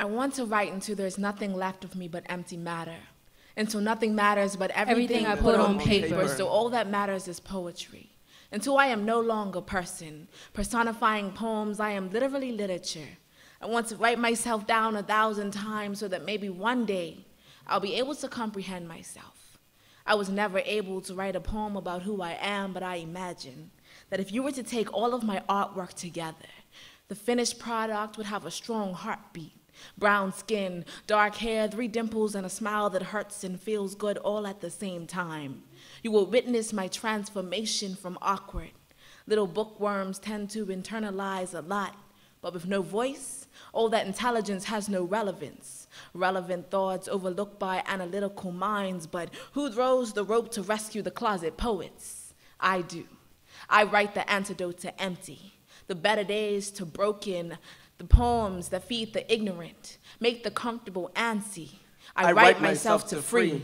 I want to write until there's nothing left of me but empty matter. Until nothing matters but everything I put on paper. So all that matters is poetry. Until I am no longer person, personifying poems, I am literally literature. I want to write myself down 1,000 times so that maybe one day I'll be able to comprehend myself. I was never able to write a poem about who I am, but I imagine that if you were to take all of my artwork together, the finished product would have a strong heartbeat, brown skin, dark hair, 3 dimples, and a smile that hurts and feels good all at the same time. You will witness my transformation from awkward. Little bookworms tend to internalize a lot, but with no voice, all that intelligence has no relevance. Relevant thoughts overlooked by analytical minds, but who throws the rope to rescue the closet poets? I do. I write the antidote to empty, the better days to broken, the poems that feed the ignorant, make the comfortable antsy. I write myself to free.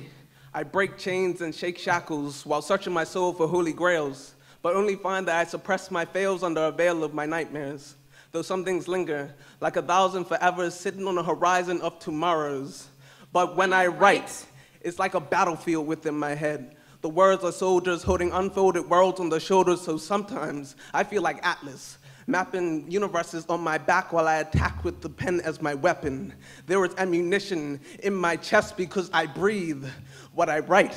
I break chains and shake shackles while searching my soul for holy grails, but only find that I suppress my fails under a veil of my nightmares. Though some things linger, like 1,000 forevers sitting on the horizon of tomorrows. But when I write, it's like a battlefield within my head. The words are soldiers holding unfolded worlds on their shoulders, so sometimes I feel like Atlas, mapping universes on my back while I attack with the pen as my weapon. There is ammunition in my chest because I breathe what I write.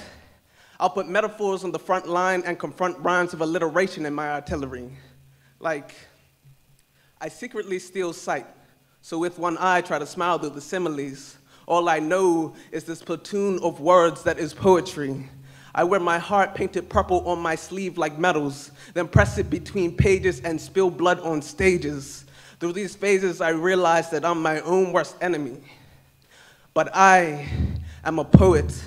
I'll put metaphors on the front line and confront rhymes of alliteration in my artillery. Like, I secretly steal sight, so with one eye try to smile through the similes. All I know is this platoon of words that is poetry. I wear my heart painted purple on my sleeve like medals, then press it between pages and spill blood on stages. Through these phases, I realize that I'm my own worst enemy. But I am a poet.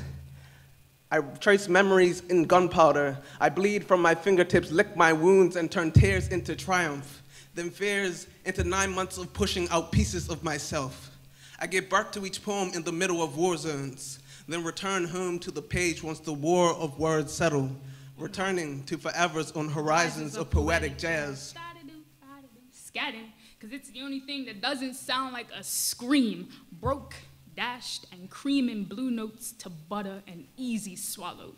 I trace memories in gunpowder. I bleed from my fingertips, lick my wounds, and turn tears into triumph. Then fears into 9 months of pushing out pieces of myself. I give birth to each poem in the middle of war zones, then return home to the page once the war of words settle, returning to forevers on horizons of poetic jazz. Scatting, because it's the only thing that doesn't sound like a scream, broke, dashed, and cream in blue notes to butter and easy swallowed.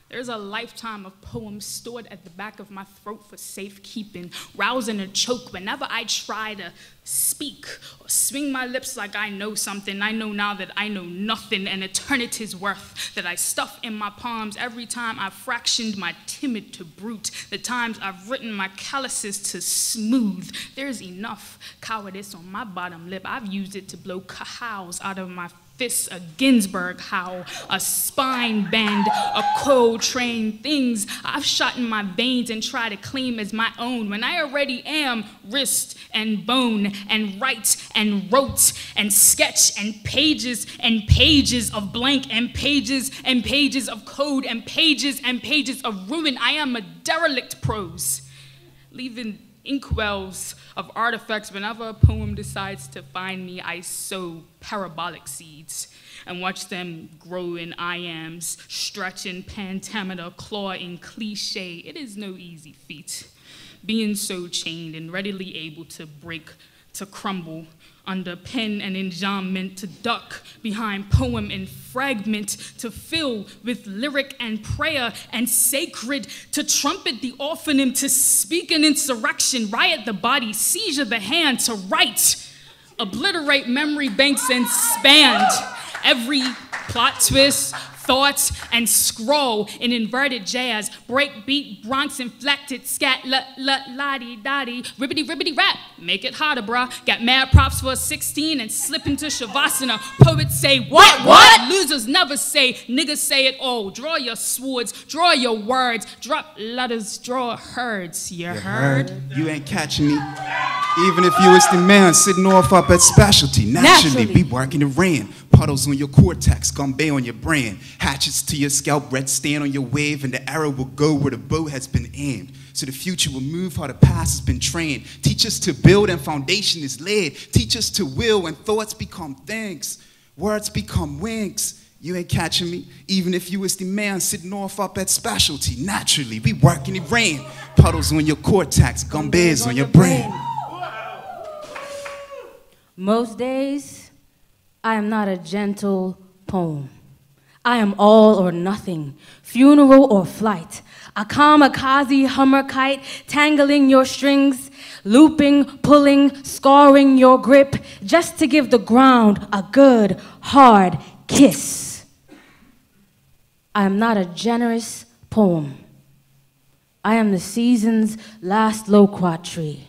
There's a lifetime of poems stored at the back of my throat for safekeeping, rousing a choke whenever I try to speak or swing my lips like I know something. I know now that I know nothing, and eternity's worth that I stuff in my palms every time I've fractioned my timid to brute, the times I've written my calluses to smooth. There's enough cowardice on my bottom lip. I've used it to blow cahows out of my fists, a Ginsberg howl, a spine bend, a Coltrane, things I've shot in my veins and try to claim as my own when I already am wrist and bone and write and wrote and sketch and pages of blank and pages of code and pages of ruin. I am a derelict prose, leaving inkwells of artifacts. Whenever a poem decides to find me, I sow parabolic seeds and watch them grow in iams, stretch in pentameter, claw in cliche. It is no easy feat, being so chained and readily able to break, to crumble under pen and enjambment, to duck behind poem and fragment, to fill with lyric and prayer and sacred, to trumpet the orphanum, to speak an insurrection, riot the body, seizure the hand, to write, obliterate memory banks and spanned every plot twist, thoughts, and scroll in inverted jazz, breakbeat, Bronx inflected, scat, la-di-da-di, ribbity rap, make it hotter, bruh. Got mad props for a 16 and slip into Shavasana. Poets say, what? Losers never say, niggas say it all. Draw your swords, draw your words, drop letters, draw herds. You heard? You ain't catching me. Even if you was the man sitting off up at specialty, naturally be working the rain. Puddles on your cortex, gumbe on your brain. Hatchets to your scalp, red stand on your wave, and the arrow will go where the bow has been aimed. So the future will move how the past has been trained. Teach us to build and foundation is laid. Teach us to will and thoughts become things. Words become wings. You ain't catching me. Even if you was the man sitting off up at specialty, naturally we work in the rain. Puddles on your cortex, gumbes on your brain. Most days, I am not a gentle poem. I am all or nothing, funeral or flight, a kamikaze hummer kite, tangling your strings, looping, pulling, scarring your grip, just to give the ground a good, hard kiss. I am not a generous poem. I am the season's last loquat tree,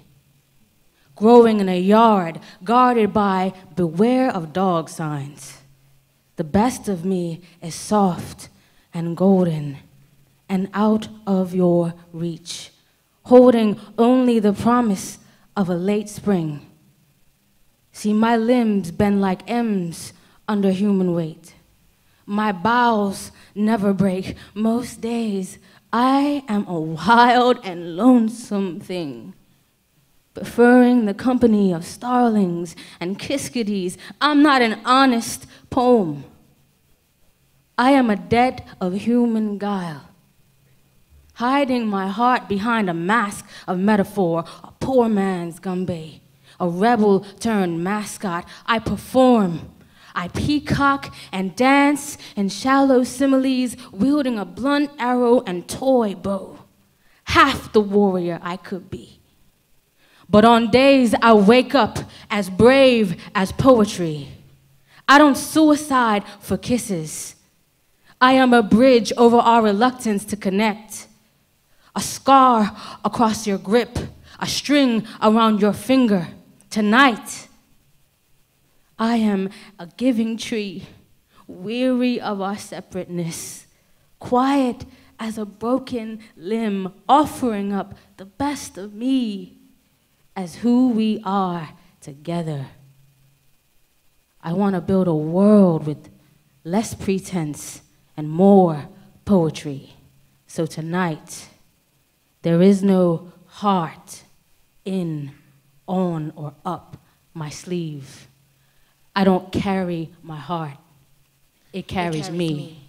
growing in a yard guarded by beware of dog signs. The best of me is soft and golden and out of your reach, holding only the promise of a late spring. See, my limbs bend like M's under human weight. My bowels never break. Most days, I am a wild and lonesome thing, preferring the company of starlings and kiskadee. I'm not an honest poem. I am a debt of human guile, hiding my heart behind a mask of metaphor, a poor man's Gumby, a rebel turned mascot. I perform, I peacock and dance in shallow similes, wielding a blunt arrow and toy bow, half the warrior I could be. But on days I wake up as brave as poetry. I don't suicide for kisses. I am a bridge over our reluctance to connect, a scar across your grip, a string around your finger. Tonight, I am a giving tree, weary of our separateness, quiet as a broken limb, offering up the best of me as who we are together. I want to build a world with less pretense and more poetry. So tonight, there is no heart in, on, or up my sleeve. I don't carry my heart. It carries me.